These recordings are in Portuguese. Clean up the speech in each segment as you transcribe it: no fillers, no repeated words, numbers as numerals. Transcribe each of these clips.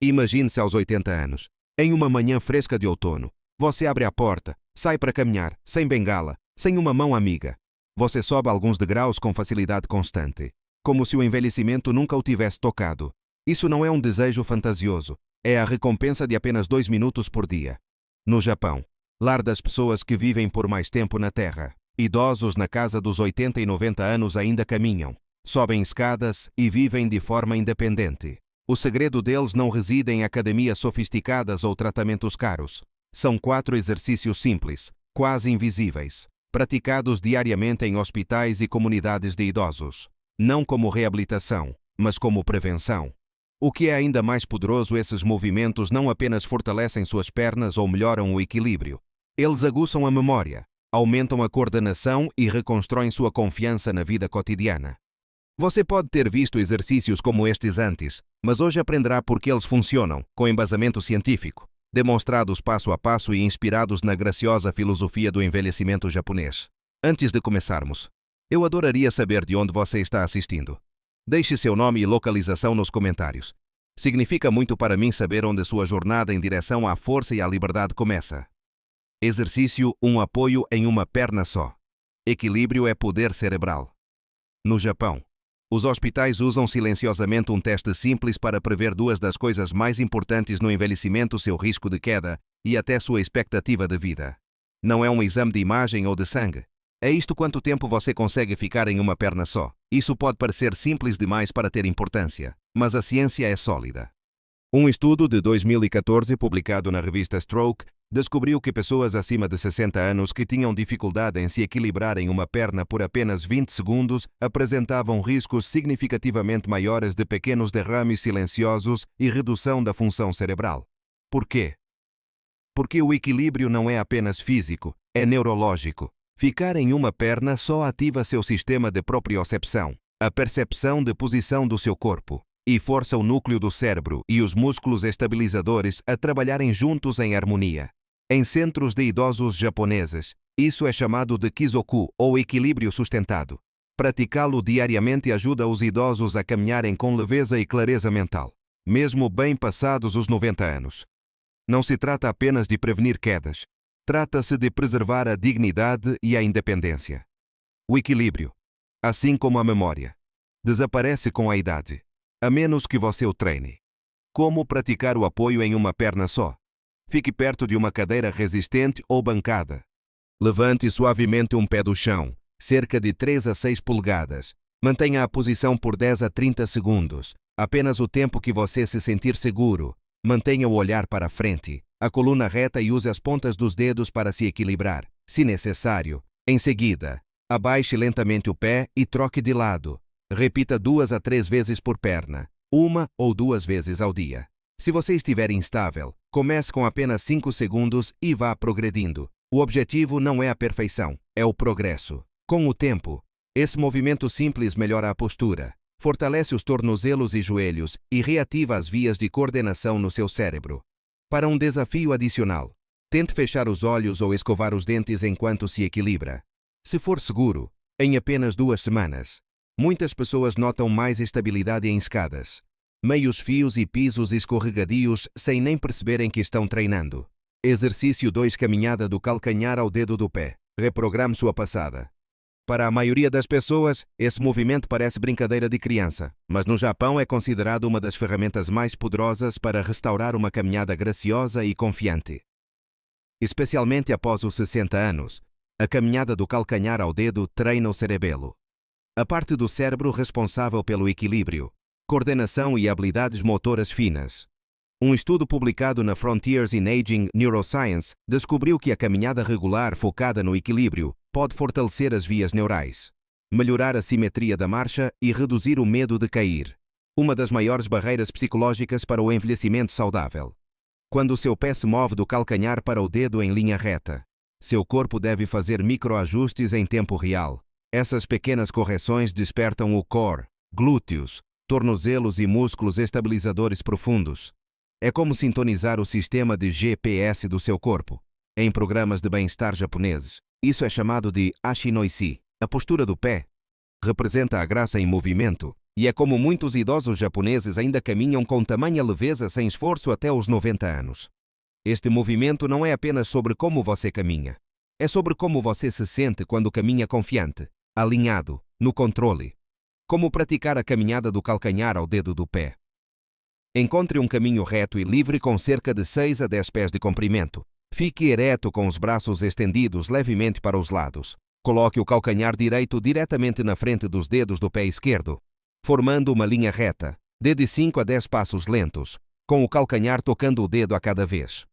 Imagine-se aos 80 anos. Em uma manhã fresca de outono, você abre a porta, sai para caminhar, sem bengala, sem uma mão amiga. Você sobe alguns degraus com facilidade constante, como se o envelhecimento nunca o tivesse tocado. Isso não é um desejo fantasioso, é a recompensa de apenas 2 minutos por dia. No Japão, lar das pessoas que vivem por mais tempo na Terra, idosos na casa dos 80 e 90 anos ainda caminham, sobem escadas e vivem de forma independente. O segredo deles não reside em academias sofisticadas ou tratamentos caros. São 4 exercícios simples, quase invisíveis, praticados diariamente em hospitais e comunidades de idosos. Não como reabilitação, mas como prevenção. O que é ainda mais poderoso, esses movimentos não apenas fortalecem suas pernas ou melhoram o equilíbrio. Eles aguçam a memória, aumentam a coordenação e reconstroem sua confiança na vida cotidiana. Você pode ter visto exercícios como estes antes, mas hoje aprenderá por que eles funcionam, com embasamento científico, demonstrados passo a passo e inspirados na graciosa filosofia do envelhecimento japonês. Antes de começarmos, eu adoraria saber de onde você está assistindo. Deixe seu nome e localização nos comentários. Significa muito para mim saber onde sua jornada em direção à força e à liberdade começa. Exercício 1: apoio em uma perna só. Equilíbrio é poder cerebral. No Japão, os hospitais usam silenciosamente um teste simples para prever 2 das coisas mais importantes no envelhecimento: seu risco de queda e até sua expectativa de vida. Não é um exame de imagem ou de sangue. É isto: quanto tempo você consegue ficar em uma perna só. Isso pode parecer simples demais para ter importância, mas a ciência é sólida. Um estudo de 2014 publicado na revista Stroke descobriu que pessoas acima de 60 anos que tinham dificuldade em se equilibrar em uma perna por apenas 20 segundos apresentavam riscos significativamente maiores de pequenos derrames silenciosos e redução da função cerebral. Por quê? Porque o equilíbrio não é apenas físico, é neurológico. Ficar em uma perna só ativa seu sistema de propriocepção, a percepção de posição do seu corpo, e força o núcleo do cérebro e os músculos estabilizadores a trabalharem juntos em harmonia. Em centros de idosos japoneses, isso é chamado de Kizoku, ou equilíbrio sustentado. Praticá-lo diariamente ajuda os idosos a caminharem com leveza e clareza mental, mesmo bem passados os 90 anos. Não se trata apenas de prevenir quedas. Trata-se de preservar a dignidade e a independência. O equilíbrio, assim como a memória, desaparece com a idade, a menos que você o treine. Como praticar o apoio em uma perna só? Fique perto de uma cadeira resistente ou bancada. Levante suavemente um pé do chão, cerca de 3 a 6 polegadas. Mantenha a posição por 10 a 30 segundos, apenas o tempo que você se sentir seguro. Mantenha o olhar para frente, a coluna reta e use as pontas dos dedos para se equilibrar, se necessário. Em seguida, abaixe lentamente o pé e troque de lado. Repita 2 a 3 vezes por perna, 1 ou 2 vezes ao dia. Se você estiver instável, comece com apenas 5 segundos e vá progredindo. O objetivo não é a perfeição, é o progresso. Com o tempo, esse movimento simples melhora a postura, fortalece os tornozelos e joelhos e reativa as vias de coordenação no seu cérebro. Para um desafio adicional, tente fechar os olhos ou escovar os dentes enquanto se equilibra. Se for seguro, em apenas 2 semanas, muitas pessoas notam mais estabilidade em escadas, meios fios e pisos escorregadios sem nem perceberem que estão treinando. Exercício 2: caminhada do calcanhar ao dedo do pé. Reprograme sua passada. Para a maioria das pessoas, esse movimento parece brincadeira de criança, mas no Japão é considerado uma das ferramentas mais poderosas para restaurar uma caminhada graciosa e confiante. Especialmente após os 60 anos, a caminhada do calcanhar ao dedo treina o cerebelo, a parte do cérebro responsável pelo equilíbrio, coordenação e habilidades motoras finas. Um estudo publicado na Frontiers in Aging Neuroscience descobriu que a caminhada regular focada no equilíbrio pode fortalecer as vias neurais, melhorar a simetria da marcha e reduzir o medo de cair, uma das maiores barreiras psicológicas para o envelhecimento saudável. Quando o seu pé se move do calcanhar para o dedo em linha reta, seu corpo deve fazer microajustes em tempo real. Essas pequenas correções despertam o core, glúteos, tornozelos e músculos estabilizadores profundos. É como sintonizar o sistema de GPS do seu corpo. Em programas de bem-estar japoneses, isso é chamado de ashinoishi. A postura do pé representa a graça em movimento E é como muitos idosos japoneses ainda caminham com tamanha leveza sem esforço até os 90 anos. Este movimento não é apenas sobre como você caminha. É sobre como você se sente quando caminha confiante, alinhado, no controle. Como praticar a caminhada do calcanhar ao dedo do pé. Encontre um caminho reto e livre com cerca de 6 a 10 pés de comprimento. Fique ereto com os braços estendidos levemente para os lados. Coloque o calcanhar direito diretamente na frente dos dedos do pé esquerdo, formando uma linha reta. Dê de 5 a 10 passos lentos, com o calcanhar tocando o dedo a cada vez.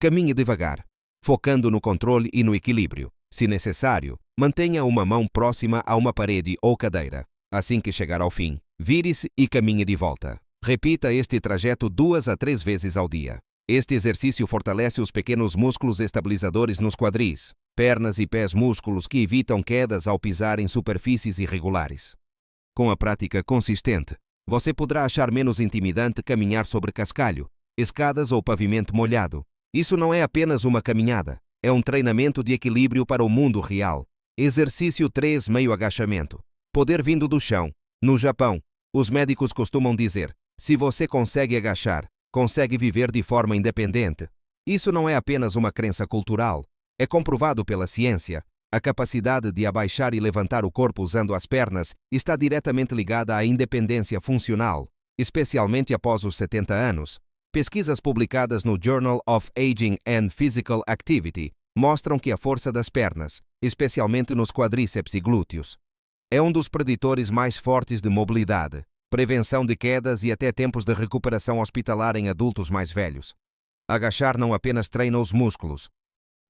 Caminhe devagar, focando no controle e no equilíbrio. Se necessário, mantenha uma mão próxima a uma parede ou cadeira. Assim que chegar ao fim, vire-se e caminhe de volta. Repita este trajeto 2 a 3 vezes ao dia. Este exercício fortalece os pequenos músculos estabilizadores nos quadris, pernas e pés, músculos que evitam quedas ao pisar em superfícies irregulares. Com a prática consistente, você poderá achar menos intimidante caminhar sobre cascalho, escadas ou pavimento molhado. Isso não é apenas uma caminhada, é um treinamento de equilíbrio para o mundo real. Exercício 3. Meio agachamento. Poder vindo do chão. No Japão, os médicos costumam dizer: se você consegue agachar, consegue viver de forma independente. Isso não é apenas uma crença cultural. É comprovado pela ciência. A capacidade de abaixar e levantar o corpo usando as pernas está diretamente ligada à independência funcional, especialmente após os 70 anos. Pesquisas publicadas no Journal of Aging and Physical Activity mostram que a força das pernas, especialmente nos quadríceps e glúteos, é um dos preditores mais fortes de mobilidade, prevenção de quedas e até tempos de recuperação hospitalar em adultos mais velhos. Agachar não apenas treina os músculos,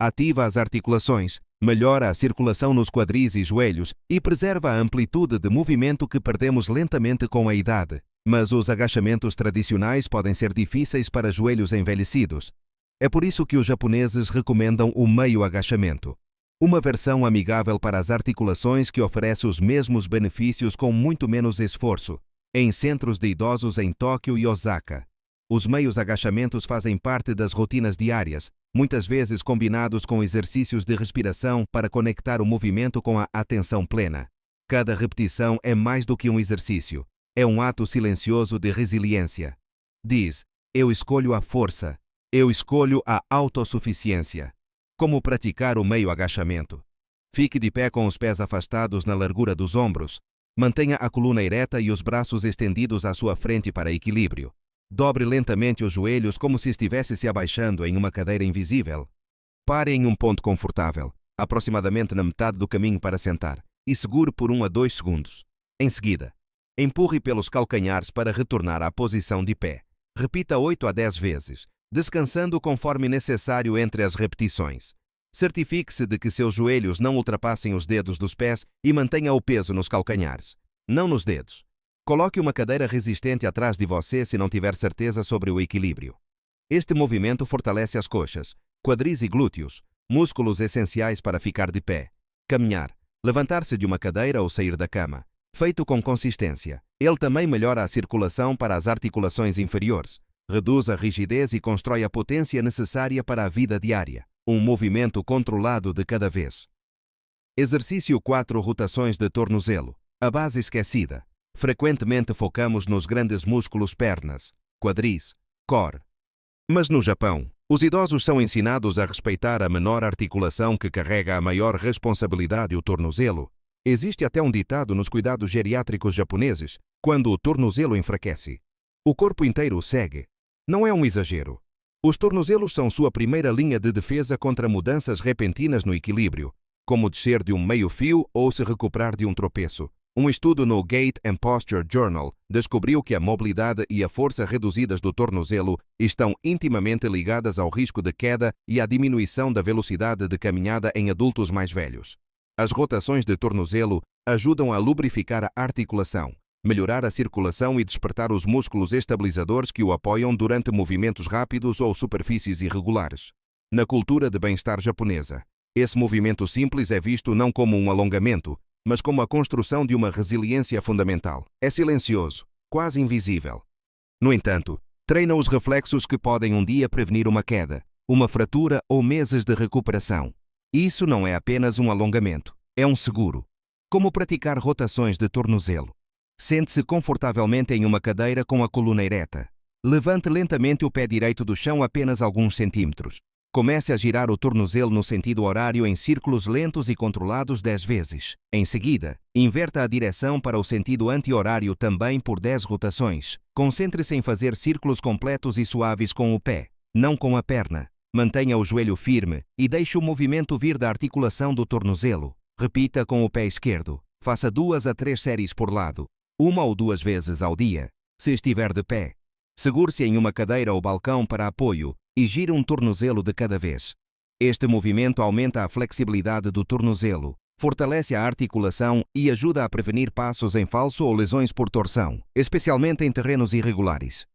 ativa as articulações, melhora a circulação nos quadris e joelhos e preserva a amplitude de movimento que perdemos lentamente com a idade. Mas os agachamentos tradicionais podem ser difíceis para joelhos envelhecidos. É por isso que os japoneses recomendam o meio agachamento, uma versão amigável para as articulações que oferece os mesmos benefícios com muito menos esforço. Em centros de idosos em Tóquio e Osaka, os meios agachamentos fazem parte das rotinas diárias, muitas vezes combinados com exercícios de respiração para conectar o movimento com a atenção plena. Cada repetição é mais do que um exercício. É um ato silencioso de resiliência. Diz: eu escolho a força. Eu escolho a autossuficiência. Como praticar o meio agachamento? Fique de pé com os pés afastados na largura dos ombros. Mantenha a coluna ereta e os braços estendidos à sua frente para equilíbrio. Dobre lentamente os joelhos como se estivesse se abaixando em uma cadeira invisível. Pare em um ponto confortável, aproximadamente na metade do caminho para sentar, e segure por 1 a 2 segundos. Em seguida, empurre pelos calcanhares para retornar à posição de pé. Repita 8 a 10 vezes, descansando conforme necessário entre as repetições. Certifique-se de que seus joelhos não ultrapassem os dedos dos pés e mantenha o peso nos calcanhares, não nos dedos. Coloque uma cadeira resistente atrás de você se não tiver certeza sobre o equilíbrio. Este movimento fortalece as coxas, quadris e glúteos, músculos essenciais para ficar de pé. Caminhar, levantar-se de uma cadeira ou sair da cama, feito com consistência. Ele também melhora a circulação para as articulações inferiores, reduz a rigidez e constrói a potência necessária para a vida diária. Um movimento controlado de cada vez. Exercício 4. Rotações de tornozelo. A base esquecida. Frequentemente focamos nos grandes músculos pernas, quadris, core. Mas no Japão, os idosos são ensinados a respeitar a menor articulação que carrega a maior responsabilidade, o tornozelo. Existe até um ditado nos cuidados geriátricos japoneses: quando o tornozelo enfraquece, o corpo inteiro o segue. Não é um exagero. Os tornozelos são sua primeira linha de defesa contra mudanças repentinas no equilíbrio, como descer de um meio-fio ou se recuperar de um tropeço. Um estudo no Gait and Posture Journal descobriu que a mobilidade e a força reduzidas do tornozelo estão intimamente ligadas ao risco de queda e à diminuição da velocidade de caminhada em adultos mais velhos. As rotações de tornozelo ajudam a lubrificar a articulação, melhorar a circulação e despertar os músculos estabilizadores que o apoiam durante movimentos rápidos ou superfícies irregulares. Na cultura de bem-estar japonesa, esse movimento simples é visto não como um alongamento, mas como a construção de uma resiliência fundamental. É silencioso, quase invisível. No entanto, treina os reflexos que podem um dia prevenir uma queda, uma fratura ou meses de recuperação. Isso não é apenas um alongamento, é um seguro. Como praticar rotações de tornozelo? Sente-se confortavelmente em uma cadeira com a coluna ereta. Levante lentamente o pé direito do chão apenas alguns centímetros. Comece a girar o tornozelo no sentido horário em círculos lentos e controlados 10 vezes. Em seguida, inverta a direção para o sentido anti-horário também por 10 rotações. Concentre-se em fazer círculos completos e suaves com o pé, não com a perna. Mantenha o joelho firme e deixe o movimento vir da articulação do tornozelo. Repita com o pé esquerdo. Faça 2 a 3 séries por lado, 1 ou 2 vezes ao dia. Se estiver de pé, segure-se em uma cadeira ou balcão para apoio e gire um tornozelo de cada vez. Este movimento aumenta a flexibilidade do tornozelo, fortalece a articulação e ajuda a prevenir passos em falso ou lesões por torção, especialmente em terrenos irregulares.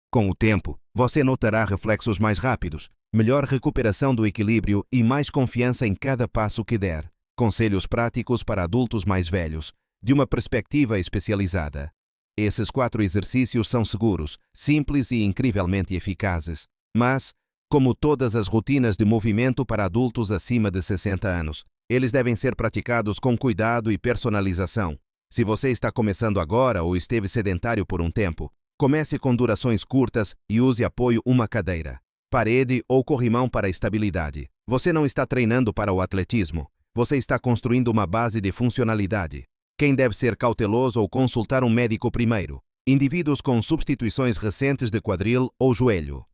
Com o tempo, você notará reflexos mais rápidos, melhor recuperação do equilíbrio e mais confiança em cada passo que der. Conselhos práticos para adultos mais velhos, de uma perspectiva especializada. Esses 4 exercícios são seguros, simples e incrivelmente eficazes. Mas, como todas as rotinas de movimento para adultos acima de 60 anos, eles devem ser praticados com cuidado e personalização. Se você está começando agora ou esteve sedentário por um tempo, comece com durações curtas e use apoio uma cadeira, parede ou corrimão para estabilidade. Você não está treinando para o atletismo, você está construindo uma base de funcionalidade. Quem deve ser cauteloso ou consultar um médico primeiro? Indivíduos com substituições recentes de quadril ou joelho.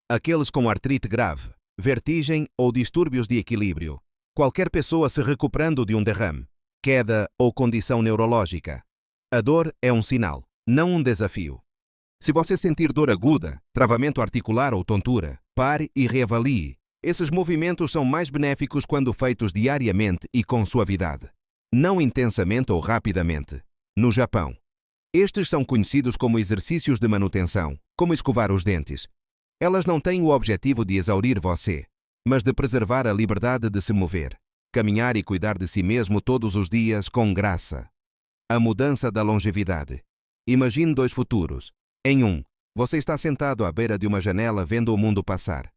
Aqueles com artrite grave, vertigem ou distúrbios de equilíbrio. Qualquer pessoa se recuperando de um derrame, queda ou condição neurológica. A dor é um sinal, não um desafio. Se você sentir dor aguda, travamento articular ou tontura, pare e reavalie. Esses movimentos são mais benéficos quando feitos diariamente e com suavidade, não intensamente ou rapidamente. No Japão, estes são conhecidos como exercícios de manutenção, como escovar os dentes. Elas não têm o objetivo de exaurir você, mas de preservar a liberdade de se mover, caminhar e cuidar de si mesmo todos os dias com graça. A mudança da longevidade. Imagine 2 futuros. Em um, você está sentado à beira de uma janela vendo o mundo passar.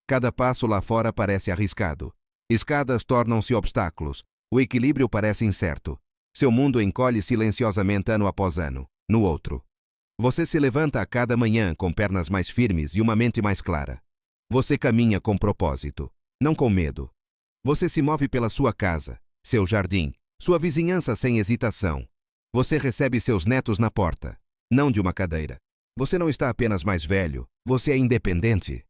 Cada passo lá fora parece arriscado. Escadas tornam-se obstáculos. O equilíbrio parece incerto. Seu mundo encolhe silenciosamente ano após ano. No outro, você se levanta a cada manhã com pernas mais firmes e uma mente mais clara. Você caminha com propósito, não com medo. Você se move pela sua casa, seu jardim, sua vizinhança sem hesitação. Você recebe seus netos na porta, não de uma cadeira. Você não está apenas mais velho, você é independente.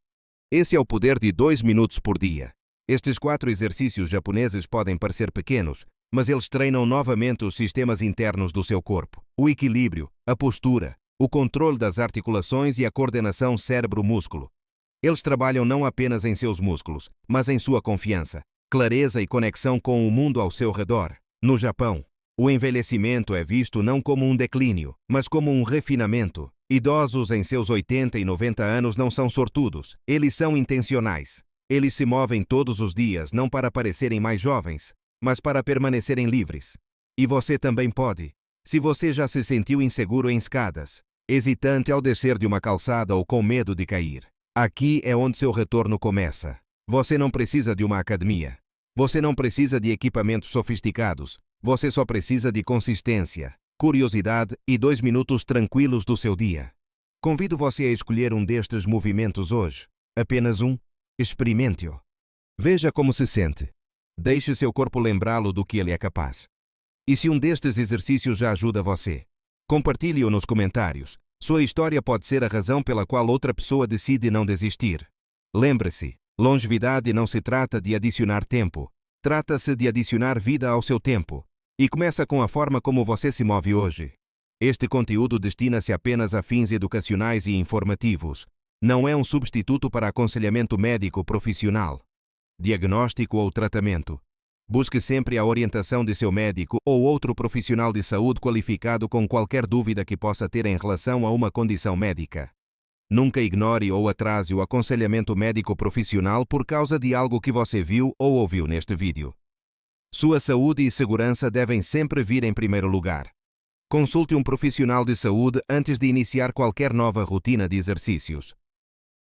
Esse é o poder de 2 minutos por dia. Estes 4 exercícios japoneses podem parecer pequenos, mas eles treinam novamente os sistemas internos do seu corpo, o equilíbrio, a postura, o controle das articulações e a coordenação cérebro-músculo. Eles trabalham não apenas em seus músculos, mas em sua confiança, clareza e conexão com o mundo ao seu redor. No Japão, o envelhecimento é visto não como um declínio, mas como um refinamento. Idosos em seus 80 e 90 anos não são sortudos, eles são intencionais. Eles se movem todos os dias não para parecerem mais jovens, mas para permanecerem livres. E você também pode. Se você já se sentiu inseguro em escadas, hesitante ao descer de uma calçada ou com medo de cair, aqui é onde seu retorno começa. Você não precisa de uma academia. Você não precisa de equipamentos sofisticados. Você só precisa de consistência, curiosidade e 2 minutos tranquilos do seu dia. Convido você a escolher um destes movimentos hoje. Apenas um. Experimente-o. Veja como se sente. Deixe seu corpo lembrá-lo do que ele é capaz. E se um destes exercícios já ajuda você, compartilhe-o nos comentários. Sua história pode ser a razão pela qual outra pessoa decide não desistir. Lembre-se, longevidade não se trata de adicionar tempo. Trata-se de adicionar vida ao seu tempo. E começa com a forma como você se move hoje. Este conteúdo destina-se apenas a fins educacionais e informativos. Não é um substituto para aconselhamento médico profissional, diagnóstico ou tratamento. Busque sempre a orientação de seu médico ou outro profissional de saúde qualificado com qualquer dúvida que possa ter em relação a uma condição médica. Nunca ignore ou atrase o aconselhamento médico profissional por causa de algo que você viu ou ouviu neste vídeo. Sua saúde e segurança devem sempre vir em primeiro lugar. Consulte um profissional de saúde antes de iniciar qualquer nova rotina de exercícios.